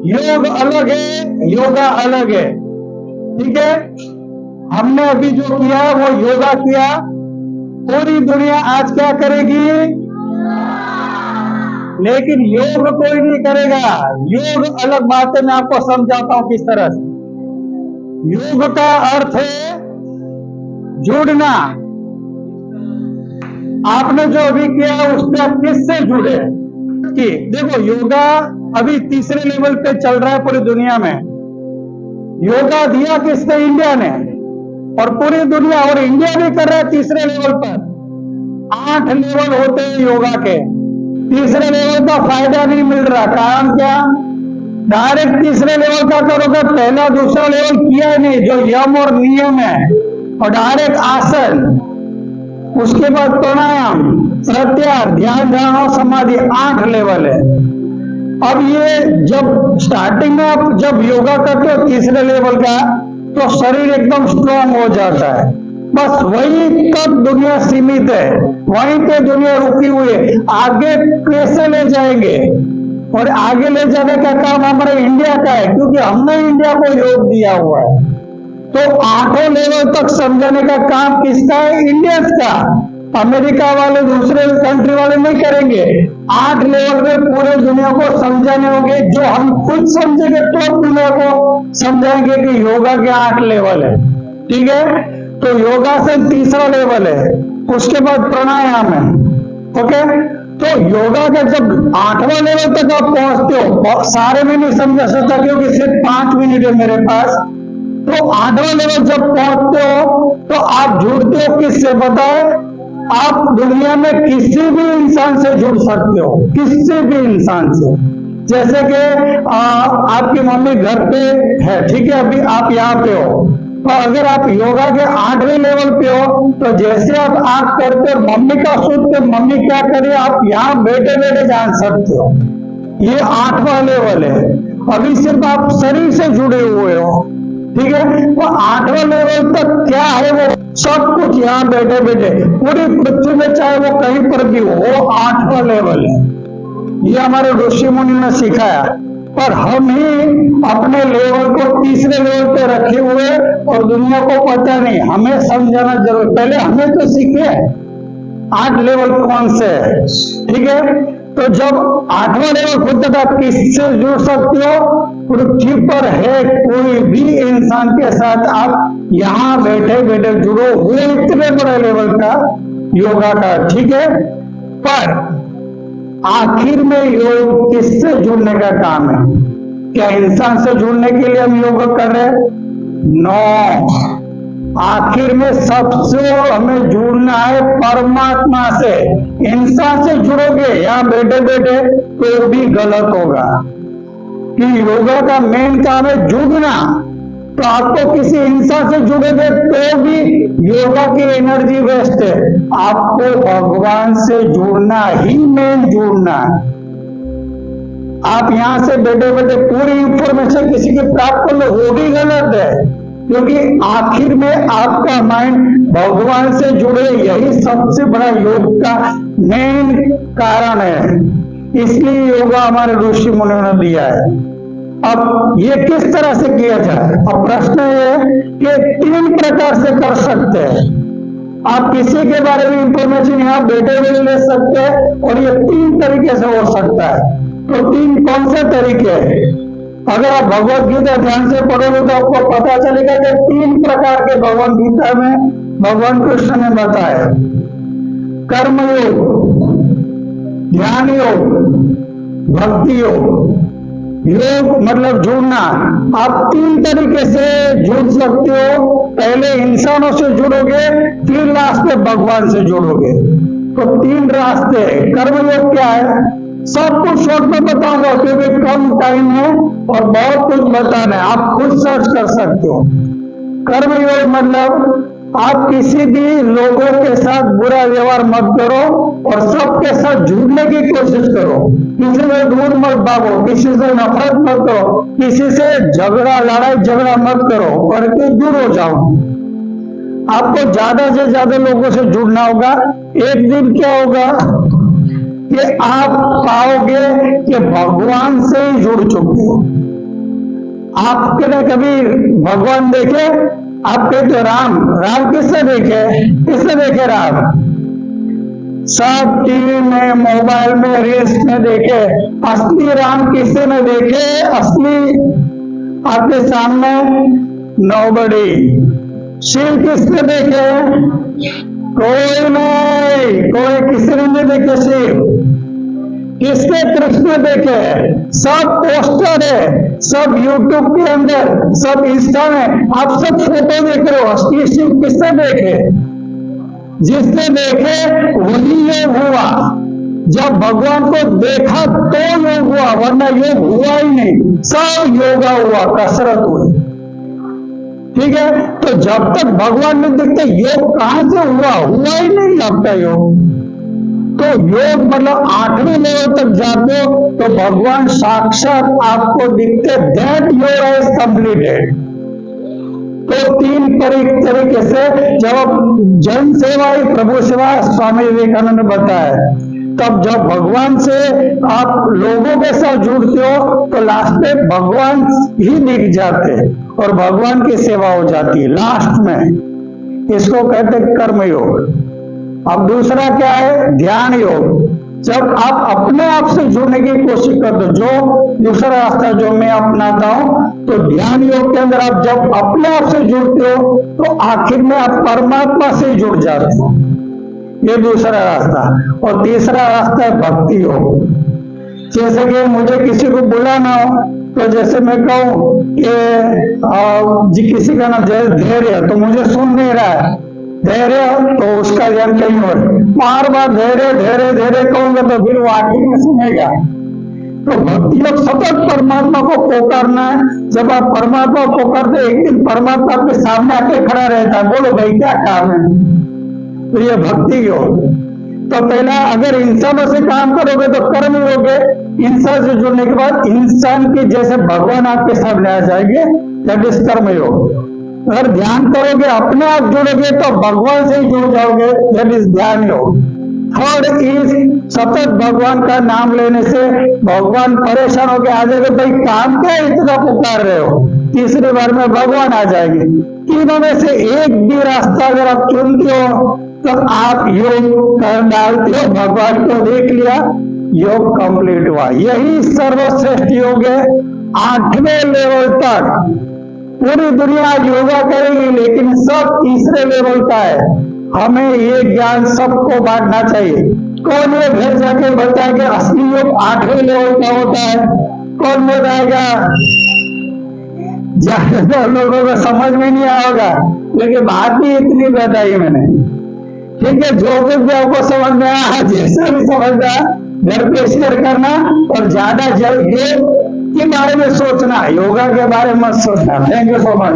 योग अलग है, योगा अलग है। ठीक है, हमने अभी जो किया वो योगा किया। पूरी दुनिया आज क्या करेगी? लेकिन योग कोई नहीं करेगा। योग अलग बात है, मैं आपको समझाता हूं किस तरह से। योग का अर्थ है जुड़ना। आपने जो अभी किया उसमें आप किससे जुड़े? कि देखो, योगा अभी तीसरे लेवल पे चल रहा है पूरी दुनिया में। योगा दिया किसने? इंडिया ने, और पूरी दुनिया और इंडिया भी कर रहा है तीसरे लेवल पर। 8 लेवल होते हैं योगा के। तीसरे लेवल का फायदा नहीं मिल रहा। कारण क्या? डायरेक्ट तीसरे लेवल का करोगे, पहला दूसरा लेवल किया ही नहीं, जो यम और नियम है, और डायरेक्ट आसन, उसके बाद प्राणायाम, प्रत्याहार, ध्यान, धारणा, समाधि, 8 लेवल है। अब ये जब स्टार्टिंग में आप जब योगा करते हो तीसरे लेवल का, तो शरीर एकदम स्ट्रांग हो जाता है। बस वही तक दुनिया सीमित है, वहीं पे दुनिया रुकी हुई है। आगे कैसे ले जाएंगे? और आगे ले जाने का काम हमारे इंडिया का है, क्योंकि हमने इंडिया को योग दिया हुआ है। तो 8 लेवल तक समझाने का काम किसका है? इंडियंस का। अमेरिका वाले, दूसरे कंट्री वाले नहीं करेंगे। 8 लेवल में पूरे दुनिया को समझाने होंगे। जो हम खुद समझेंगे तो दुनिया को समझाएंगे कि योगा के 8 लेवल है। ठीक है, तो योगासन तीसरा लेवल है, उसके बाद प्राणायाम है। ओके, तो योगा का जब 8वां लेवल तक आप पहुंचते हो, सारे में नहीं समझा सकता क्योंकि सिर्फ 5 मिनट है मेरे पास। तो 8वां लेवल जब पहुंचते हो तो आप जुड़ते हो किससे? पता है? आप दुनिया में किसी भी इंसान से जुड़ सकते हो, किसी भी इंसान से। जैसे कि आपकी मम्मी घर पे है, ठीक है, अभी आप यहाँ पे हो, तो अगर आप योगा के 8वें लेवल पे हो, तो जैसे आप आंख करते हो, मम्मी का सोचते, मम्मी क्या करे, आप यहाँ बैठे बैठे जान सकते हो। ये 8वां लेवल है। अभी सिर्फ आप शरीर से जुड़े हुए हो। ठीक है, वो 8वां लेवल तक क्या है? वो सब कुछ यहाँ बैठे बैठे पूरी पृथ्वी में, चाहे वो कहीं पर भी हो, वो 8वां लेवल है। ये हमारे ऋषि मुनि ने सिखाया। पर हम ही अपने लेवल को तीसरे लेवल पे रखे हुए और दुनिया को पता नहीं। हमें समझाना जरूर, पहले हमें तो सीखे 8 लेवल कौन से है। ठीक है, तो जब 8वां लेवल खुद तक आप किससे जुड़ सकते हो? पृथ्वी पर है कोई भी इंसान के साथ आप यहाँ बैठे बैठे जुड़ो। वो इतने बड़े लेवल का योगा का। ठीक है, पर आखिर में योग किससे जुड़ने का काम है? क्या इंसान से जुड़ने के लिए हम योग कर रहे हैं? नो, आखिर में सबसे हमें जुड़ना है परमात्मा से। इंसान से जुड़ोगे यहाँ बैठे बैठे तो भी गलत होगा, कि योगा का मेन काम है जुड़ना। तो आपको किसी इंसान से जुड़ोगे तो भी योगा की एनर्जी वेस्ट है। आपको भगवान से जुड़ना ही मेन जुड़ना है। आप यहां से बैठे बैठे पूरी इंफॉर्मेशन किसी की प्राप्त कर लो, वो भी गलत है, क्योंकि आखिर में आपका माइंड भगवान से जुड़े, यही सबसे बड़ा योग का मेन कारण है। इसलिए योगा हमारे ऋषि मुनियों ने दिया है। अब ये किस तरह से किया जाए? अब प्रश्न ये है कि 3 प्रकार से कर सकते हैं। आप किसी के बारे में इंफॉर्मेशन यहाँ बैठे हुए ले सकते हैं, और ये 3 तरीके से हो सकता है। तो 3 कौन से तरीके हैं? अगर आप भगवत गीता ध्यान से पढ़ोगे तो आपको पता चलेगा कि 3 प्रकार के भगवत गीता में भगवान कृष्ण ने बताया। कर्म योग, ध्यान योग, भक्ति योग। योग मतलब जुड़ना। आप 3 तरीके से जुड़ सकते हो। पहले इंसानों से जुड़ोगे, फिर लास्ट में भगवान से जुड़ोगे। तो 3 रास्ते हैं। कर्म योग क्या है? सब कुछ शॉर्ट में बताऊंगा क्योंकि कम टाइम है और बहुत कुछ बताना है, आप खुद सर्च कर सकते हो। कर्म योग मतलब आप किसी भी लोगों के साथ बुरा व्यवहार मत करो और सबके साथ जुड़ने की कोशिश करो। किसी से दूर मत भागो, किसी से नफरत मत करो, किसी से झगड़ा, लड़ाई झगड़ा मत करो, करके दूर हो जाओ। आपको ज्यादा से ज्यादा लोगों से जुड़ना होगा। एक दिन क्या होगा, कि आप पाओगे कि भगवान से ही जुड़ चुके हो। आपके ने कभी भगवान देखे? आप कहते हो राम किससे देखे? किससे देखे राम? सब टीवी में, मोबाइल में, रील्स में देखे। असली राम किससे न देखे? असली आपके सामने नोबडी। शिव किसने देखे? कोई नहीं, कोई किसी ने नहीं देखे शिव। किसने कृष्ण देखे? सब पोस्टर है, सब यूट्यूब के अंदर, सब इंस्टा में आप सब फोटो देख रहे हो। असली शिव किसने देखे? जिसने देखे वही योग हुआ। जब भगवान को देखा तो योग हुआ, वरना योग हुआ ही नहीं। सब योगा हुआ, कसरत हुई। ठीक है, तो जब तक भगवान नहीं दिखते योग कहां से हुआ? हुआ ही नहीं आपका योग। तो योग मतलब 8वें लेवल तक जाते हो तो भगवान साक्षात आपको दिखते। That yoga is completed. तो 3 तरीके से जब जन सेवा ही प्रभु सेवा स्वामी विवेकानंद ने बताया, तब जब भगवान से आप लोगों के साथ जुड़ते हो तो लास्ट में भगवान ही दिख जाते हैं और भगवान की सेवा हो जाती है लास्ट में। इसको कहते हैं कर्मयोग। अब दूसरा क्या है? ध्यान योग। जब आप अपने आप से जुड़ने की कोशिश करते हो, जो दूसरा रास्ता जो मैं अपनाता हूं, तो ध्यान योग के अंदर आप जब अपने आप से जुड़ते हो तो आखिर में आप परमात्मा से जुड़ जाते हो। ये दूसरा रास्ता। और तीसरा रास्ता है भक्ति योग। जैसे कि मुझे किसी को बुलाना हो तो जैसे मैं कहूं कि जी किसी का नाम धैर्य, तो मुझे सुन नहीं रहा है धैर्य, तो उसका ज्ञान कहीं और बार बार धैर्य धैर्य धैर्य कहूंगा तो फिर वो आखिर में सुनेगा। तो भक्ति योग सतत परमात्मा को पुकारना है। जब आप परमात्मा को पुकारते, एक दिन परमात्मा आपके सामने आके खड़ा रहता है, बोलो भाई क्या काम है? तो ये भक्ति योग। तो पहला अगर इंसानों से काम करोगे तो कर्म योग है। इंसान से जुड़ने के बाद इंसान के जैसे भगवान आपके सामने आ जाएंगे, दैट इज कर्म योग। अगर ध्यान करोगे, अपने आप जुड़ोगे तो भगवान से ही जुड़ जाओगे, दैट इज ध्यान योग। थर्ड इज सतत भगवान का नाम लेने से भगवान परेशान होकर आ जाएंगे, भाई काम क्या इतना पुकार रहे हो? तीसरी बार में भगवान आ जाएंगे। तीनों में से एक भी रास्ता अगर आप चुनते हो तो आप योग कर डालते हो, भगवान को देख लिया, योग कंप्लीट हुआ। यही सर्वश्रेष्ठ योग है। 8वें लेवल तक पूरी दुनिया योगा करेगी, लेकिन सब तीसरे लेवल का है। हमें ये ज्ञान सबको बांटना चाहिए। कौन ये घर जाके बताएगा असली योग 8वें लेवल का होता है? कौन बताएगा? ज्यादातर लोगों को समझ में नहीं आएगा, लेकिन बात ही इतनी बताई मैंने। ठीक है, जो कुछ भी आपको समझ में आया, जैसा भी समझ में आया घर पे शेयर करना, और ज्यादा योग के बारे में सोचना, योगा के बारे में सोचना। Thank you so much.